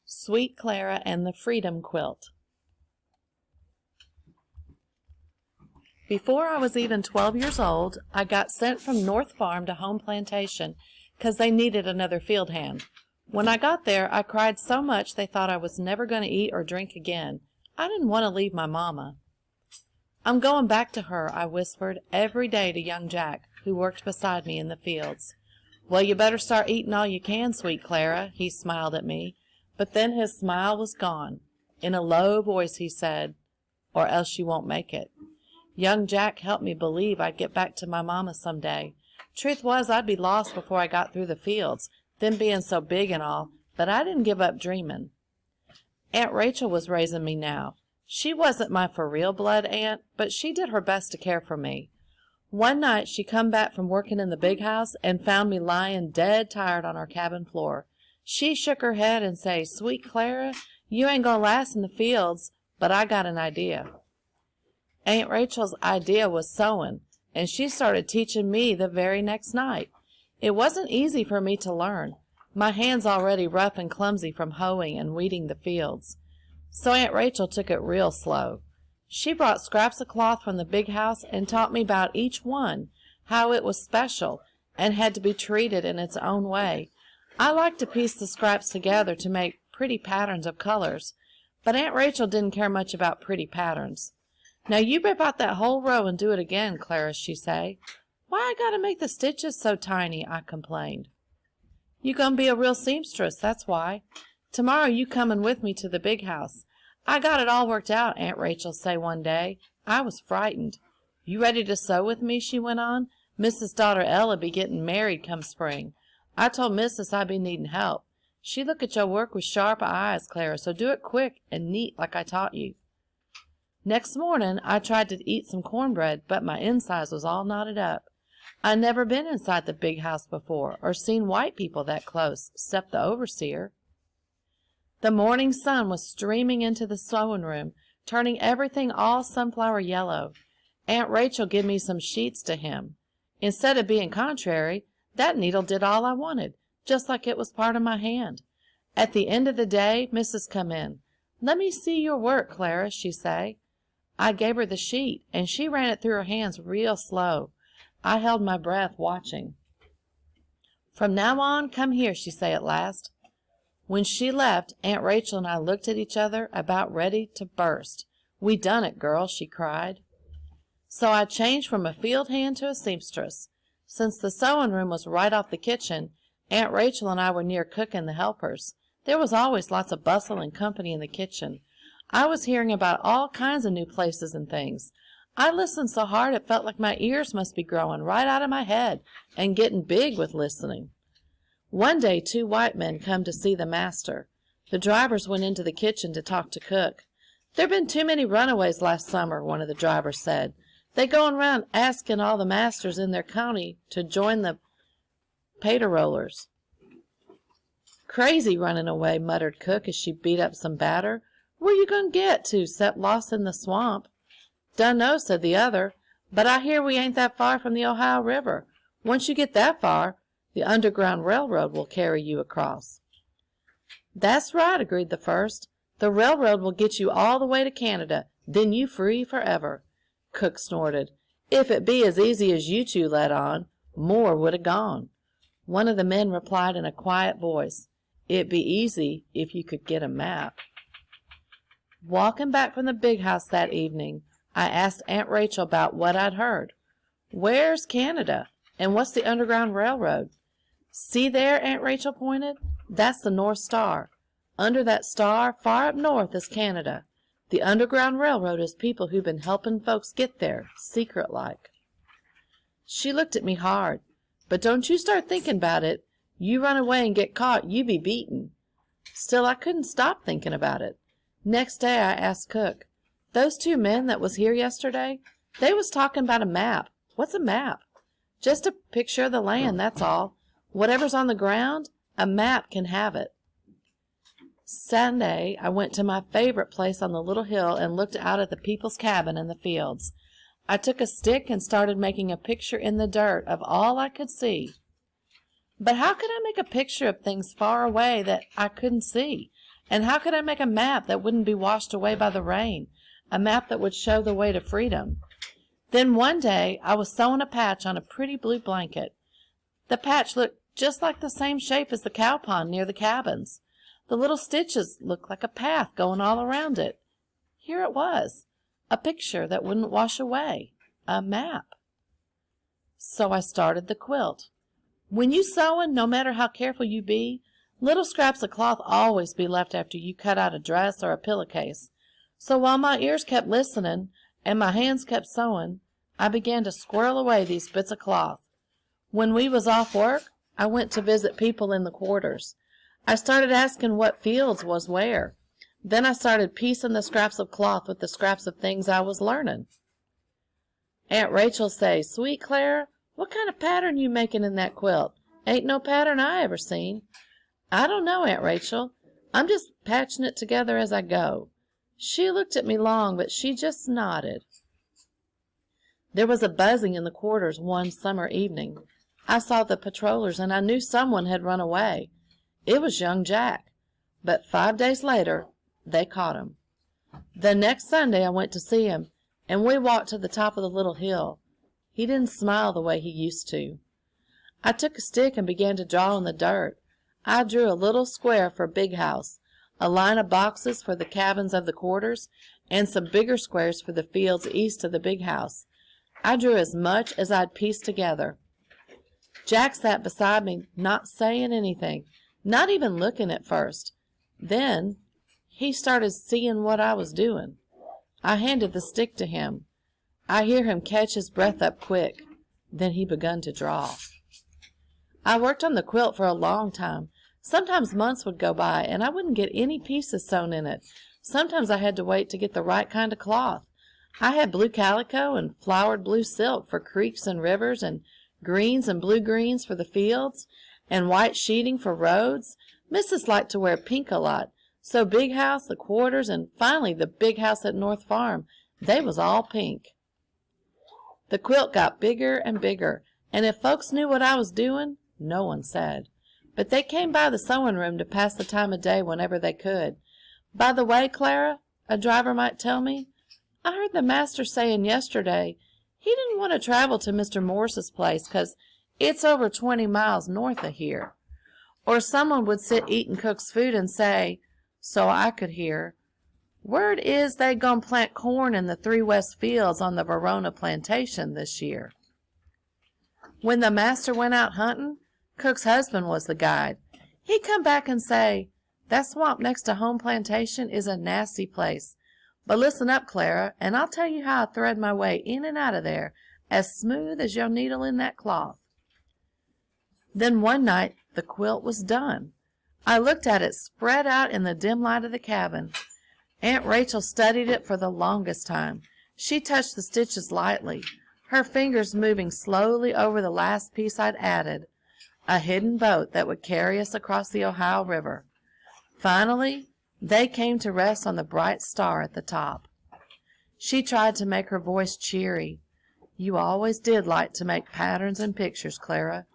Sweet Clara and the Freedom Quilt. Before I was even 12 years old, I got sent from North Farm to Home Plantation because they needed another field hand. When I got there, I cried so much they thought I was never going to eat or drink again. I didn't want to leave my mama. "I'm going back to her," I whispered every day to young Jack, who worked beside me in the fields. "Well, you better start eating all you can, sweet Clara," he smiled at me. But then his smile was gone. In a low voice he said, "Or else you won't make it." Young Jack helped me believe I'd get back to my mama someday. Truth was, I'd be lost before I got through the fields, them being so big and all, but I didn't give up dreaming. Aunt Rachel was raising me now. She wasn't my for-real blood aunt, but she did her best to care for me. One night she come back from working in the big house and found me lying dead tired on our cabin floor. She shook her head and say, "Sweet Clara, you ain't gonna last in the fields, but I got an idea." Aunt Rachel's idea was sewing, and she started teaching me the very next night. It wasn't easy for me to learn, my hands already rough and clumsy from hoeing and weeding the fields. So Aunt Rachel took it real slow. She brought scraps of cloth from the big house and taught me about each one, how it was special and had to be treated in its own way. I liked to piece the scraps together to make pretty patterns of colors, but Aunt Rachel didn't care much about pretty patterns. "Now you rip out that whole row and do it again, Clara," she say. "Why I gotta make the stitches so tiny?" I complained. "You gonna be a real seamstress, that's why. Tomorrow you comin' with me to the big house. I got it all worked out," Aunt Rachel say one day. I was frightened. "You ready to sew with me?" she went on. "Mrs. daughter Ella be getting married come spring. I told Missus I be needing help. She look at your work with sharp eyes, Clara, so do it quick and neat like I taught you." Next morning I tried to eat some cornbread, but my insides was all knotted up. I never been inside the big house before, or seen white people that close, 'cept the overseer. The morning sun was streaming into the sewing room, turning everything all sunflower yellow. Aunt Rachel give me some sheets to hem. Instead of being contrary, that needle did all I wanted, just like it was part of my hand. At the end of the day, Missus come in. "Let me see your work, Clara," she say. I gave her the sheet, and she ran it through her hands real slow. I held my breath watching. "From now on, come here," she say at last. When she left, Aunt Rachel and I looked at each other about ready to burst. "We done it, girl," she cried. So I changed from a field hand to a seamstress. Since the sewing room was right off the kitchen, Aunt Rachel and I were near cooking the helpers. There was always lots of bustle and company in the kitchen. I was hearing about all kinds of new places and things. I listened so hard it felt like my ears must be growing right out of my head and getting big with listening. One day 2 white men come to see the master. The drivers went into the kitchen to talk to cook. "There've been too many runaways last summer," one of the drivers said. "They going around asking all the masters in their county to join the pater rollers." "Crazy running away," muttered cook as she beat up some batter. "Where you going to get to 'cept lost in the swamp?" "Dunno," said the other, "but I hear we ain't that far from the Ohio River. Once you get that far, the Underground Railroad will carry you across." "That's right," agreed the first. "The railroad will get you all the way to Canada, then you free forever." Cook snorted. "If it be as easy as you two let on, more would 'a gone." One of the men replied in a quiet voice, "It'd be easy if you could get a map." Walking back from the big house that evening, I asked Aunt Rachel about what I'd heard. "Where's Canada? And what's the Underground Railroad?" "See there," Aunt Rachel pointed. "That's the North Star. Under that star, far up north, is Canada. The Underground Railroad is people who've been helping folks get there, secret-like." She looked at me hard. "But don't you start thinking about it. You run away and get caught, you be beaten." Still, I couldn't stop thinking about it. Next day I asked cook, "Those 2 men that was here yesterday, they was talking about a map. What's a map?" "Just a picture of the land, that's all. Whatever's on the ground, a map can have it." Sunday I went to my favorite place on the little hill and looked out at the people's cabin and the fields. I took a stick and started making a picture in the dirt of all I could see. But how could I make a picture of things far away that I couldn't see? And how could I make a map that wouldn't be washed away by the rain? A map that would show the way to freedom? Then one day I was sewing a patch on a pretty blue blanket. The patch looked just like the same shape as the cow pond near the cabins. The little stitches looked like a path going all around it. Here it was, a picture that wouldn't wash away, a map. So I started the quilt. When you sewing, no matter how careful you be, little scraps of cloth always be left after you cut out a dress or a pillowcase. So while my ears kept listening and my hands kept sewing, I began to squirrel away these bits of cloth. When we was off work, I went to visit people in the quarters. I started asking what fields was where. Then I started piecing the scraps of cloth with the scraps of things I was learning. Aunt Rachel say, "Sweet Clara, what kind of pattern you making in that quilt? Ain't no pattern I ever seen." "I don't know, Aunt Rachel. I'm just patching it together as I go." She looked at me long, but she just nodded. There was a buzzing in the quarters one summer evening. I saw the patrollers, and I knew someone had run away. It was young Jack. But 5 days later, they caught him. The next Sunday I went to see him, and we walked to the top of the little hill. He didn't smile the way he used to. I took a stick and began to draw in the dirt. I drew a little square for Big House, a line of boxes for the cabins of the quarters, and some bigger squares for the fields east of the Big House. I drew as much as I'd pieced together. Jack sat beside me, not saying anything, not even looking at first. Then he started seeing what I was doing. I handed the stick to him. I hear him catch his breath up quick. Then he begun to draw. I worked on the quilt for a long time. Sometimes months would go by, and I wouldn't get any pieces sewn in it. Sometimes I had to wait to get the right kind of cloth. I had blue calico and flowered blue silk for creeks and rivers, and greens and blue greens for the fields, and white sheeting for roads. Mrs. liked to wear pink a lot, so Big House, the quarters, and finally the Big House at North Farm, they was all pink. The quilt got bigger and bigger, and if folks knew what I was doing, no one said. But they came by the sewing room to pass the time of day whenever they could. "By the way, Clara," a driver might tell me, "I heard the master saying yesterday he didn't want to travel to Mr. Morse's place 'cause it's over 20 miles north of here." Or someone would sit eating cook's food and say, so I could hear, "Word is they gon' plant corn in the 3 West fields on the Verona plantation this year." When the master went out hunting, Cook's husband was the guide. He'd come back and say, "That swamp next to home plantation is a nasty place. But listen up, Clara, and I'll tell you how I thread my way in and out of there, as smooth as your needle in that cloth." Then one night the quilt was done. I looked at it spread out in the dim light of the cabin. Aunt Rachel studied it for the longest time. She touched the stitches lightly, her fingers moving slowly over the last piece I'd added, a hidden boat that would carry us across the Ohio River. Finally, they came to rest on the bright star at the top. She tried to make her voice cheery. "You always did like to make patterns and pictures, Clara.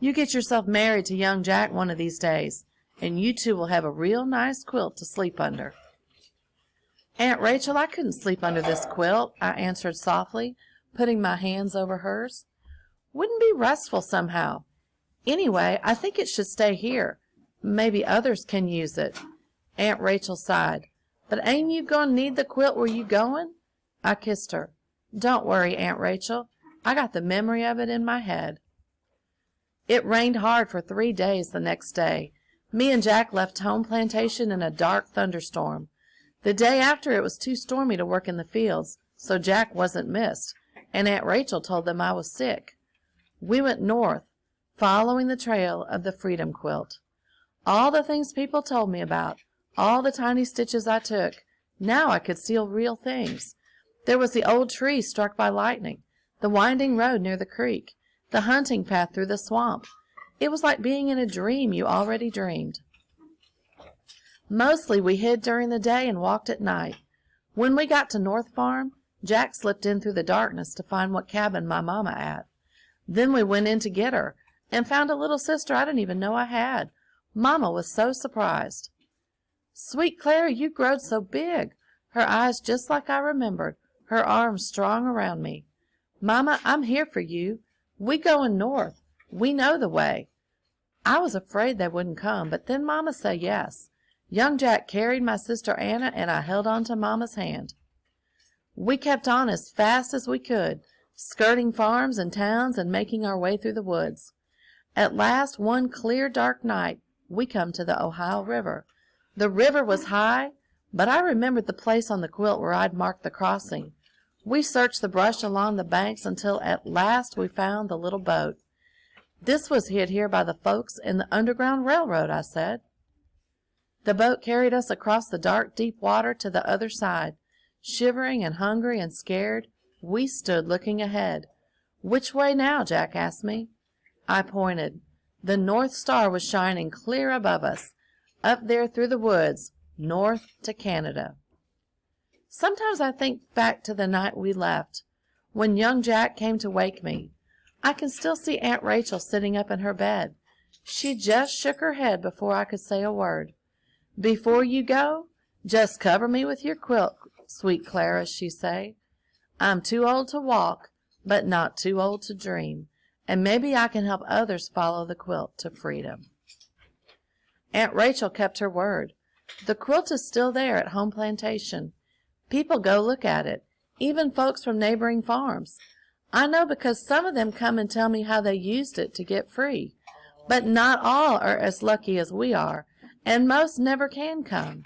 You get yourself married to young Jack one of these days, and you two will have a real nice quilt to sleep under." "Aunt Rachel, I couldn't sleep under this quilt," I answered softly, putting my hands over hers. "Wouldn't be restful somehow. Anyway, I think it should stay here. Maybe others can use it." Aunt Rachel sighed. "But ain't you going to need the quilt where you going?" I kissed her. "Don't worry, Aunt Rachel. I got the memory of it in my head." It rained hard for 3 days the next day. Me and Jack left home plantation in a dark thunderstorm. The day after it was too stormy to work in the fields, so Jack wasn't missed, and Aunt Rachel told them I was sick. We went north, following the trail of the Freedom Quilt. All the things people told me about, all the tiny stitches I took, now I could see real things. There was the old tree struck by lightning, the winding road near the creek, the hunting path through the swamp. It was like being in a dream you already dreamed. Mostly we hid during the day and walked at night. When we got to North Farm, Jack slipped in through the darkness to find what cabin my mama at. Then we went in to get her, and found a little sister I didn't even know I had. Mama was so surprised. "Sweet Clara, you growed so big." Her eyes just like I remembered, her arms strong around me. "Mama, I'm here for you. We going north. We know the way." I was afraid they wouldn't come, but then Mama said yes. Young Jack carried my sister Anna, and I held on to Mama's hand. We kept on as fast as we could, skirting farms and towns and making our way through the woods. At last, one clear, dark night, we come to the Ohio River. The river was high, but I remembered the place on the quilt where I'd marked the crossing. We searched the brush along the banks until at last we found the little boat. "This was hid here by the folks in the Underground Railroad," I said. The boat carried us across the dark, deep water to the other side. Shivering and hungry and scared, we stood looking ahead. "Which way now?" Jack asked me. I pointed. The North Star was shining clear above us, up there through the woods, north to Canada. Sometimes I think back to the night we left, when young Jack came to wake me. I can still see Aunt Rachel sitting up in her bed. She just shook her head before I could say a word. "Before you go, just cover me with your quilt, sweet Clara," she say. "I'm too old to walk, but not too old to dream, and maybe I can help others follow the quilt to freedom." Aunt Rachel kept her word. The quilt is still there at Home Plantation. People go look at it, even folks from neighboring farms. I know because some of them come and tell me how they used it to get free. But not all are as lucky as we are, and most never can come.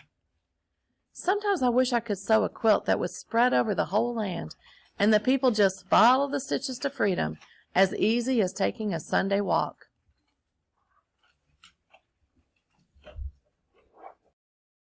Sometimes I wish I could sew a quilt that would spread over the whole land, and the people just follow the stitches to freedom, as easy as taking a Sunday walk.